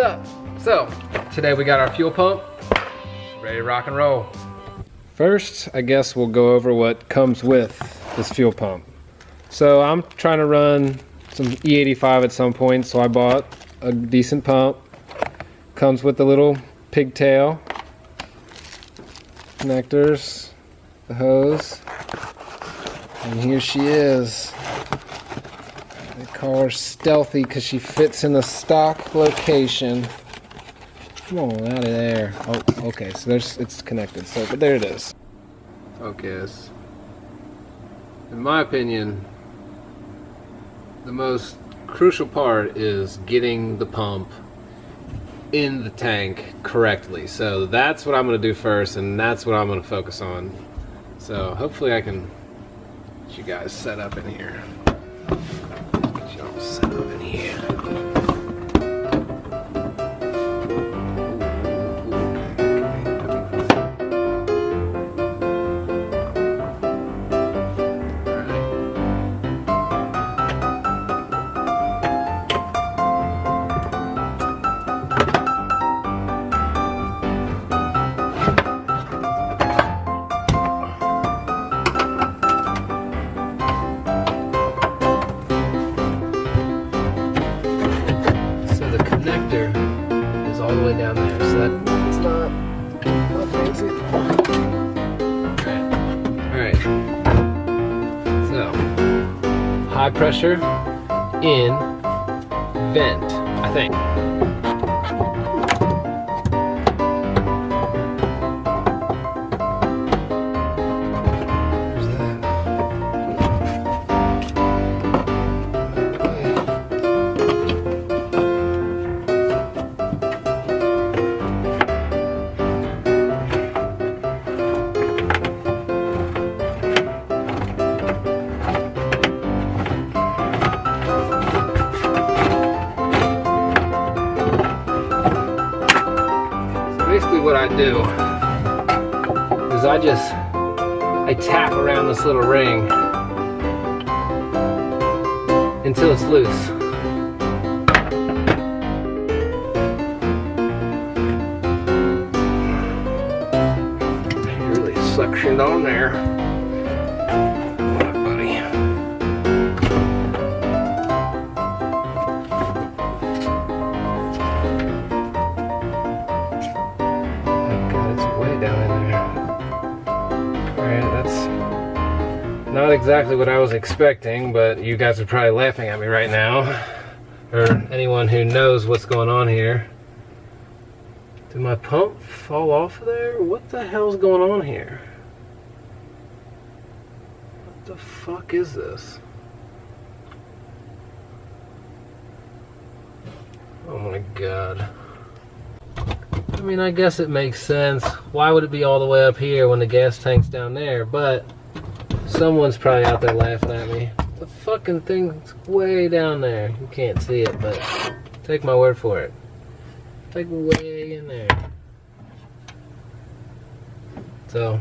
up? So, today we got our fuel pump, ready to rock and roll. First, I guess we'll go over what comes with this fuel pump. So I'm trying to run some E85 at some point, so I bought a decent pump. Comes with the little pigtail connectors, the hose, and here she is. They call her stealthy because she fits in the stock location. Come on, out of there. Oh, okay, so it's connected, so, but there it is. Focus. In my opinion, the most crucial part is getting the pump in the tank correctly. So that's what I'm going to do first, and that's what I'm going to focus on. So hopefully I can get you guys set up in here. Get you all set up in here. Down there, so that's not fancy. Alright. So, high pressure in vent, I think. Basically what I do is I tap around this little ring until it's loose. Really suctioned on there. What up, buddy? Not exactly what I was expecting, but you guys are probably laughing at me right now, or anyone who knows what's going on here. Did my pump fall off of there? What the hell's going on here? What the fuck is this? Oh my god. I mean, I guess it makes sense. Why would it be all the way up here when the gas tank's down there? But someone's probably out there laughing at me. The fucking thing's way down there. You can't see it, but take my word for it. It's like way in there. So,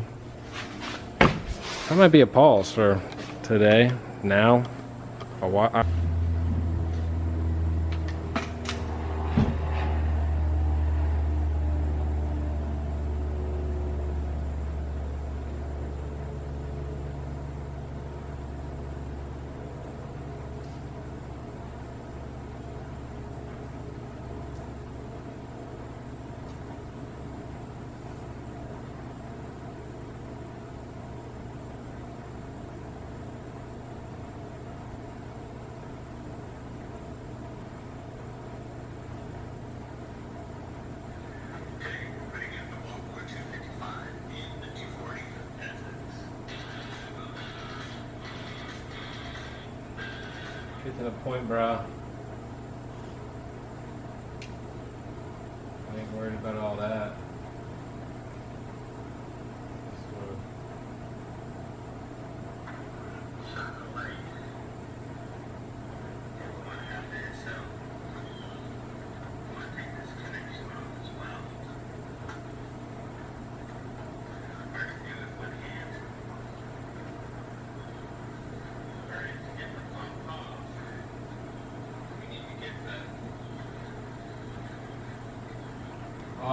that might be a pause for today, now, a while. Get to the point, bro. I ain't worried about all that.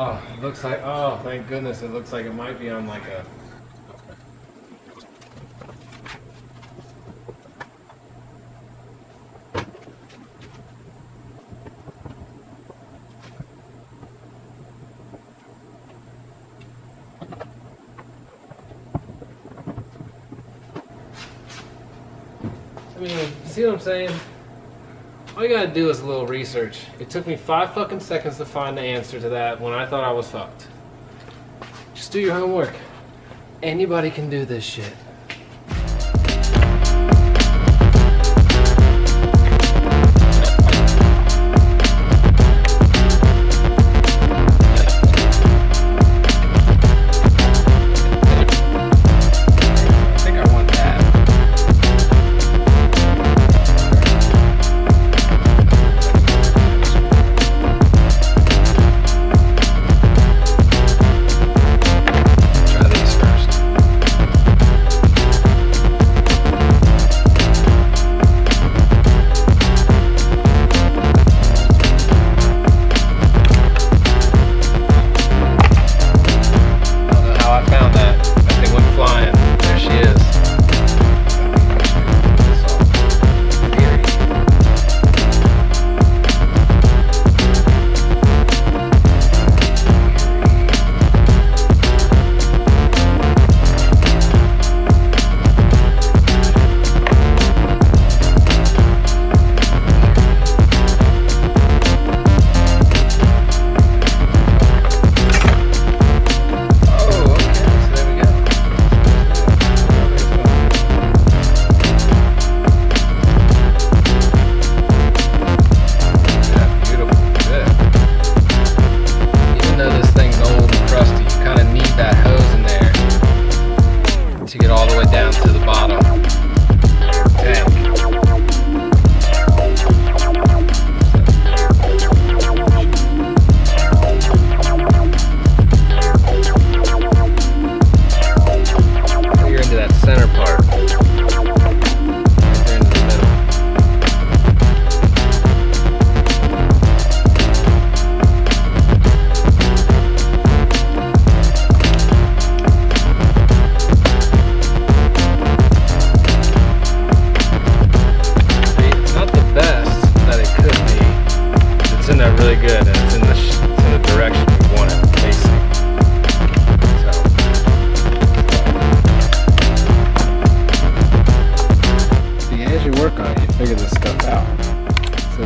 Oh, it looks like, oh, thank goodness, it looks like it might be on like a... I mean, see what I'm saying? All you gotta do is a little research. It took me 5 fucking seconds to find the answer to that when I thought I was fucked. Just do your homework. Anybody can do this shit.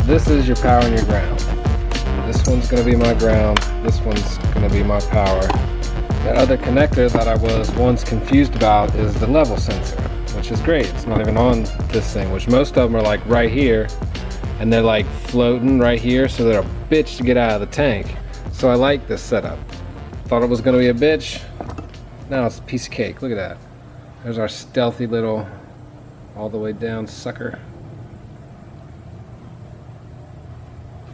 This is your power and your ground. This one's going to be my ground. This one's going to be my power. That other connector that I was once confused about is the level sensor, which is great. It's not even on this thing, which most of them are like right here, and they're like floating right here, so they're a bitch to get out of the tank. So I like this setup. Thought it was going to be a bitch. Now it's a piece of cake. Look at that. There's our stealthy little all the way down sucker.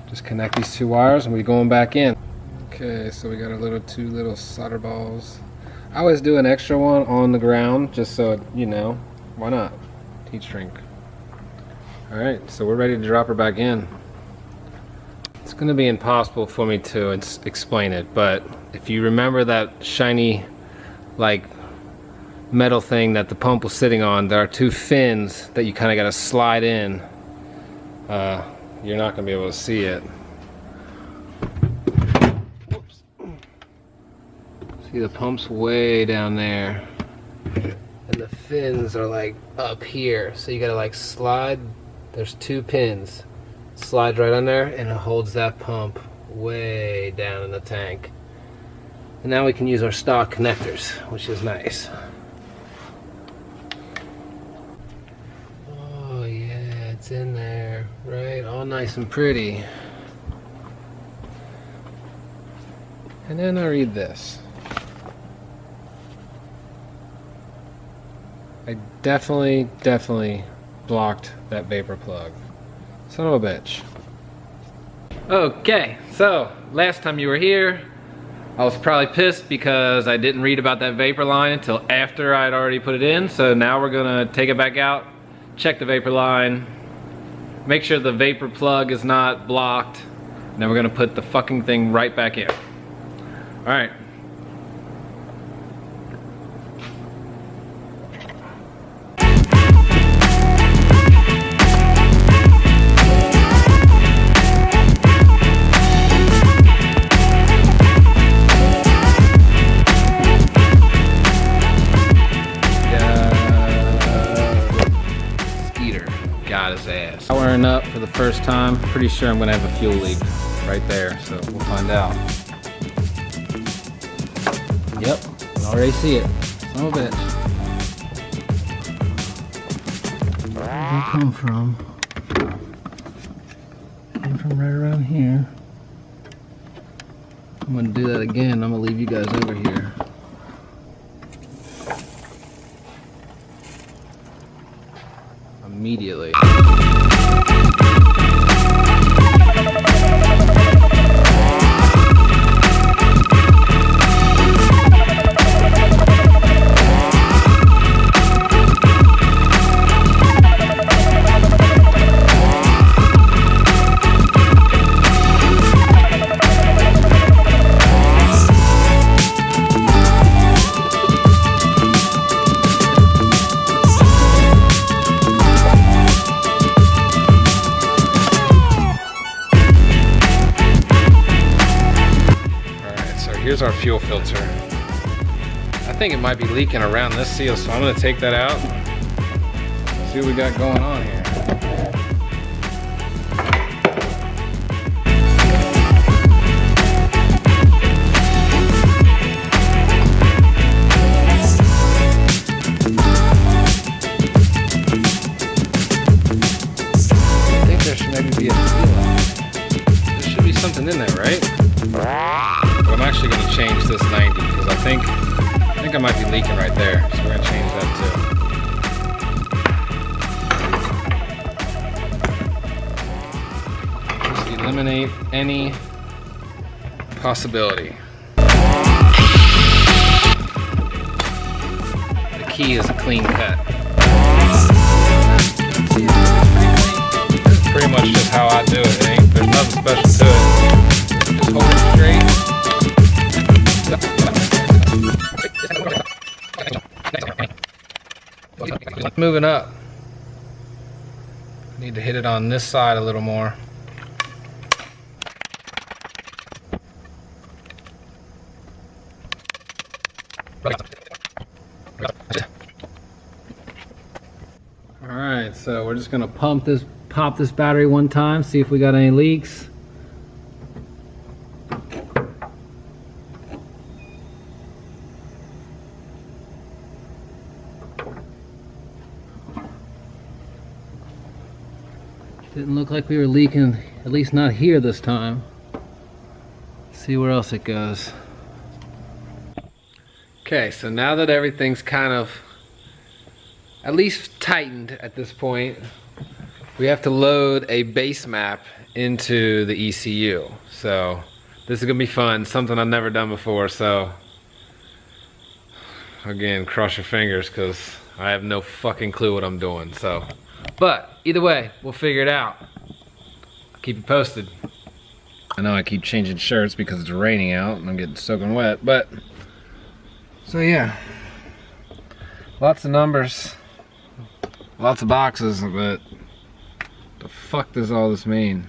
Just connect these two wires and we're going back in. Okay, so we got our two little solder balls. I always do an extra one on the ground just so, you know, why not? Heat shrink. Alright, so we're ready to drop her back in. It's going to be impossible for me to explain it, but if you remember that shiny, like, metal thing that the pump was sitting on, there are two fins that you kind of got to slide in. You're not going to be able to see it. Whoops. See, the pump's way down there. And the fins are like up here. So you got to like slide. There's two pins. Slide right on there and it holds that pump way down in the tank. And now we can use our stock connectors, which is nice. Oh yeah, it's in there, right? All nice and pretty. And then I read this. I definitely blocked that vapor plug. Son of a bitch. Okay, so last time you were here, I was probably pissed because I didn't read about that vapor line until after I'd already put it in. So now we're gonna take it back out, check the vapor line, make sure the vapor plug is not blocked, and then we're gonna put the fucking thing right back in. All right. Got his ass. Powering up for the first time. Pretty sure I'm gonna have a fuel leak right there, so we'll find out. Yep, I already see it. Son of a bitch. Where did it come from? Came from right around here. I'm gonna do that again. I'm gonna leave you guys over here. Immediately. Here's our fuel filter. I think it might be leaking around this seal, so I'm gonna take that out. See what we got going on here. I think there should maybe be a seal on it. There should be something in there, right? But I'm actually going to change this 90 because I think I might be leaking right there. So we're going to change that too. Just eliminate any possibility. The key is a clean cut. That's pretty much just how I do it. There's nothing special to it. Just hold it straight. Moving up. Need to hit it on this side a little more. Alright, so we're just gonna pop this battery one time, see if we got any leaks. Didn't look like we were leaking, at least not here this time. Let's see where else it goes. Okay, so now that everything's kind of at least tightened at this point, we have to load a base map into the ECU. So this is gonna be fun, something I've never done before. So again, cross your fingers because I have no fucking clue what I'm doing. So, but either way, we'll figure it out. I'll keep you posted. I know I keep changing shirts because it's raining out and I'm getting soaking wet, but so yeah, lots of numbers, lots of boxes, but the fuck does all this mean?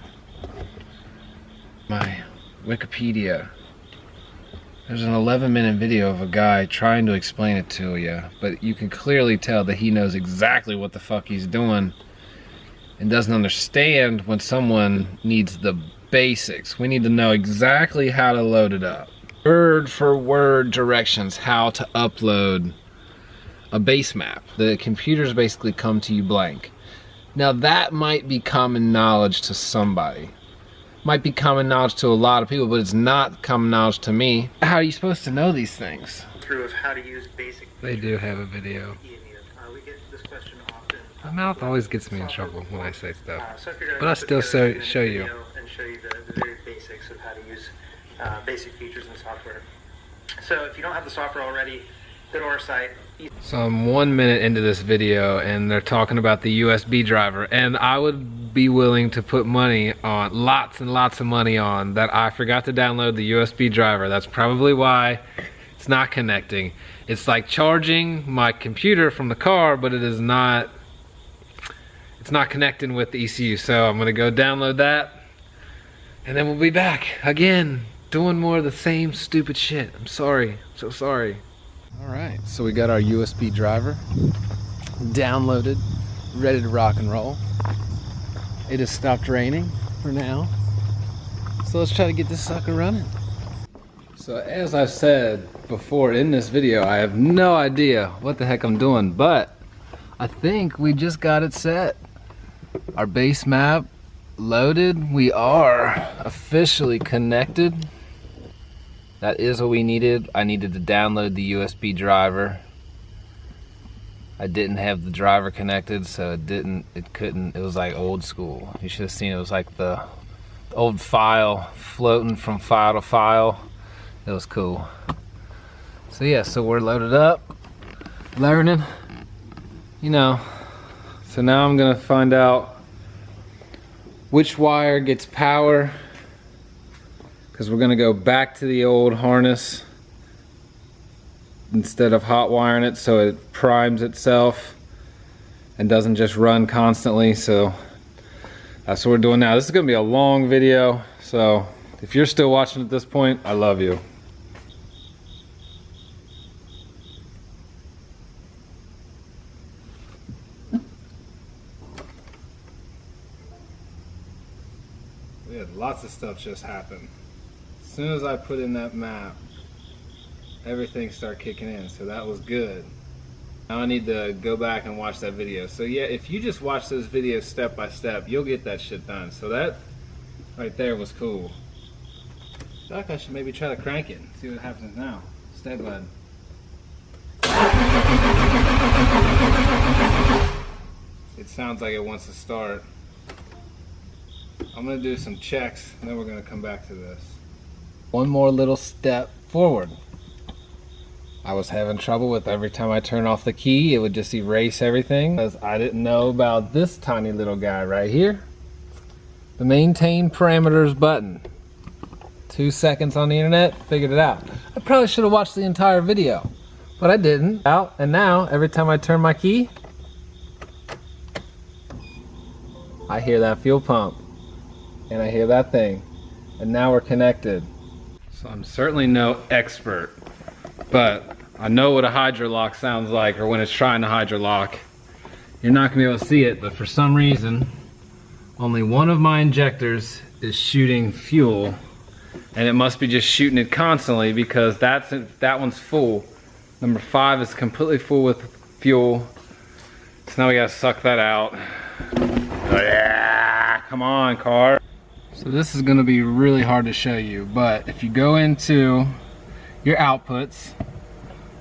My Wikipedia. There's an 11-minute video of a guy trying to explain it to you, but you can clearly tell that he knows exactly what the fuck he's doing and doesn't understand when someone needs the basics. We need to know exactly how to load it up. Word for word directions how to upload a base map. The computers basically come to you blank. Now that might be common knowledge to somebody. Might be common knowledge to a lot of people, but it's not common knowledge to me. How are you supposed to know these things? Through of how to use basic. They do have a video. We get this question often. My mouth always gets me in trouble when I say stuff. So I figured But I'll still show you. and show you the very basics of how to use basic features in software. So if you don't have the software already, go to our site. So I'm 1 minute into this video and they're talking about the USB driver, and I would be willing to put money on, lots and lots of money on, that I forgot to download the USB driver. That's probably why it's not connecting. It's like charging my computer from the car, but it is not, it's not connecting with the ECU. So I'm gonna go download that, and then we'll be back again, doing more of the same stupid shit. I'm sorry, I'm so sorry. All right, so we got our USB driver downloaded, ready to rock and roll. It has stopped raining for now, so let's try to get this sucker running. So as I've said before in this video, I have no idea what the heck I'm doing, but I think we just got it set. Our base map loaded. We are officially connected. That is what we needed. I needed to download the USB driver. I didn't have the driver connected, so it was like old school. You should have seen it was like the old file floating from file to file. It was cool. So yeah, so we're loaded up, learning, you know. So now I'm gonna find out which wire gets power, because we're gonna go back to the old harness instead of hot wiring it, so it primes itself and doesn't just run constantly. So that's what we're doing now. This is gonna be a long video, so if you're still watching at this point, I love you. We had lots of stuff just happen. As soon as I put in that map, everything started kicking in, so that was good. Now I need to go back and watch that video. So yeah, if you just watch those videos step by step, you'll get that shit done. So that right there was cool. I feel like I should maybe try to crank it and see what happens now. Stay, bud. It sounds like it wants to start. I'm gonna do some checks and then we're gonna come back to this. One more little step forward. I was having trouble with every time I turn off the key, it would just erase everything, because I didn't know about this tiny little guy right here. The maintain parameters button. 2 seconds on the internet, figured it out. I probably should have watched the entire video, but I didn't. And now, every time I turn my key, I hear that fuel pump, and I hear that thing, and now we're connected. So I'm certainly no expert, but I know what a hydrolock sounds like, or when it's trying to hydrolock. You're not gonna be able to see it, but for some reason, only one of my injectors is shooting fuel, and it must be just shooting it constantly because that one's full. Number 5 is completely full with fuel. So now we gotta suck that out. Oh yeah, come on, car. So this is gonna be really hard to show you, but if you go into your outputs,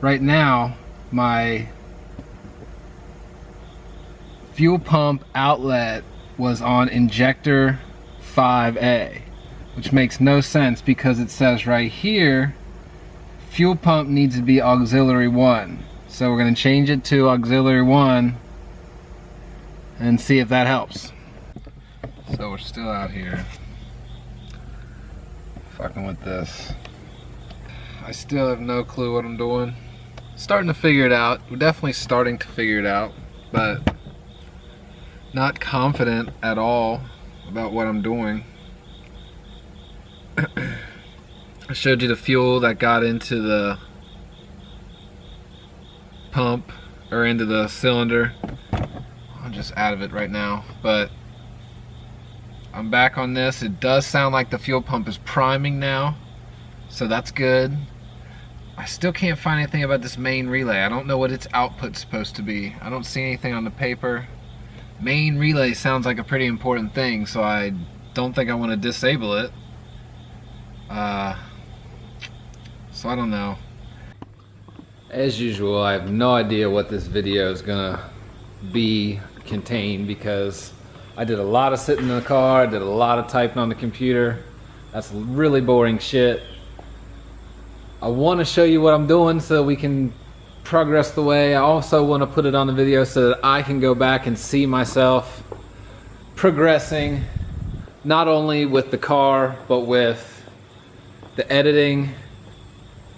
right now my fuel pump outlet was on injector 5A, which makes no sense because it says right here fuel pump needs to be auxiliary 1. So we're going to change it to auxiliary 1 and see if that helps. So we're still out here fucking with this. I still have no clue what I'm doing. Starting to figure it out. We're definitely starting to figure it out, but not confident at all about what I'm doing. I showed you the fuel that got into the pump, or into the cylinder. I'm just out of it right now, but I'm back on this. It does sound like the fuel pump is priming now, so that's good. I still can't find anything about this main relay. I don't know what its output's supposed to be. I don't see anything on the paper. Main relay sounds like a pretty important thing, so I don't think I want to disable it. So I don't know. As usual, I have no idea what this video is gonna contain, because I did a lot of sitting in the car, I did a lot of typing on the computer. That's really boring shit. I want to show you what I'm doing so we can progress the way. I also want to put it on the video so that I can go back and see myself progressing, not only with the car, but with the editing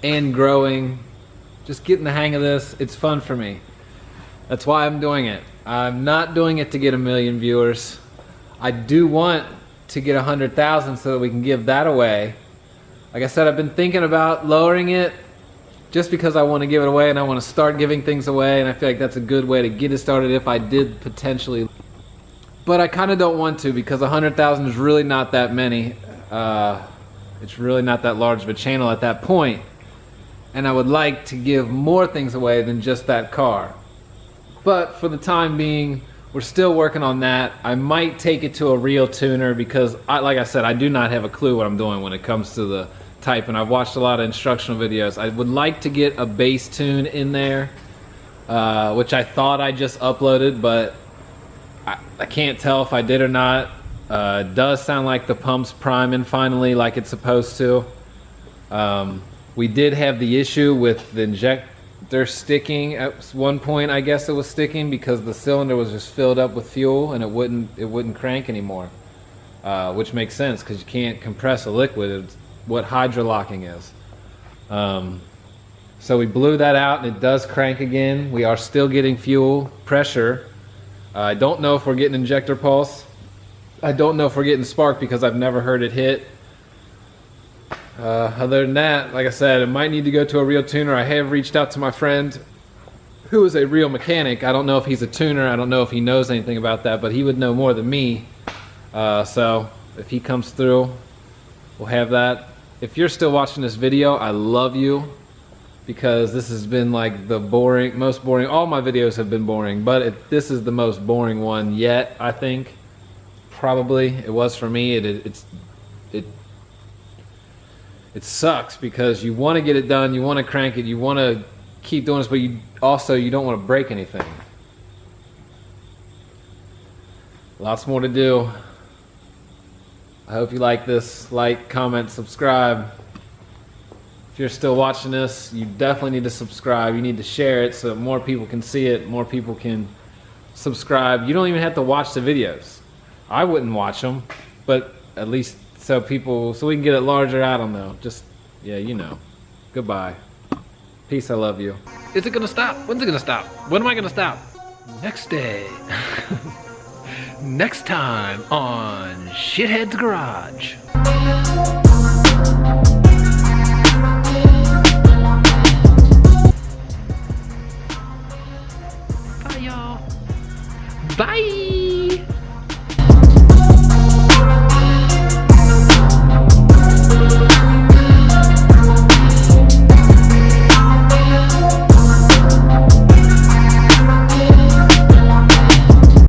and growing. Just getting the hang of this, it's fun for me. That's why I'm doing it. I'm not doing it to get 1 million viewers. I do want to get 100,000 so that we can give that away. Like I said, I've been thinking about lowering it just because I want to give it away and I want to start giving things away, and I feel like that's a good way to get it started if I did potentially. But I kind of don't want to, because 100,000 is really not that many. It's really not that large of a channel at that point. And I would like to give more things away than just that car. But for the time being, we're still working on that. I might take it to a real tuner because, like I said, I do not have a clue what I'm doing when it comes to the type, and I've watched a lot of instructional videos. I would like to get a bass tune in there, which I thought I just uploaded, but I can't tell if I did or not. It does sound like the pump's priming finally like it's supposed to. We did have the issue with the injector sticking at one point. I guess it was sticking because the cylinder was just filled up with fuel and it wouldn't crank anymore, which makes sense because you can't compress a liquid. It's what hydrolocking is. So we blew that out and it does crank again. We are still getting fuel pressure. I don't know if we're getting injector pulse. I don't know if we're getting spark because I've never heard it hit. Other than that, like I said, it might need to go to a real tuner. I have reached out to my friend who is a real mechanic. I don't know if he's a tuner. I don't know if he knows anything about that, but he would know more than me. So if he comes through, we'll have that. If you're still watching this video, I love you, because this has been like the most boring. All my videos have been boring, but this is the most boring one yet, I think. Probably it was for me. It sucks because you want to get it done, you want to crank it, you want to keep doing this, but you don't want to break anything. Lots more to do. I hope you like this. Like, comment, subscribe. If you're still watching this, you definitely need to subscribe. You need to share it so that more people can see it, more people can subscribe. You don't even have to watch the videos. I wouldn't watch them, but at least so we can get it larger. I don't know. Just, yeah, you know. Goodbye. Peace, I love you. Is it gonna stop? When's it gonna stop? When am I gonna stop? Next day. Next time on Shithead's Garage. Bye, y'all. Bye.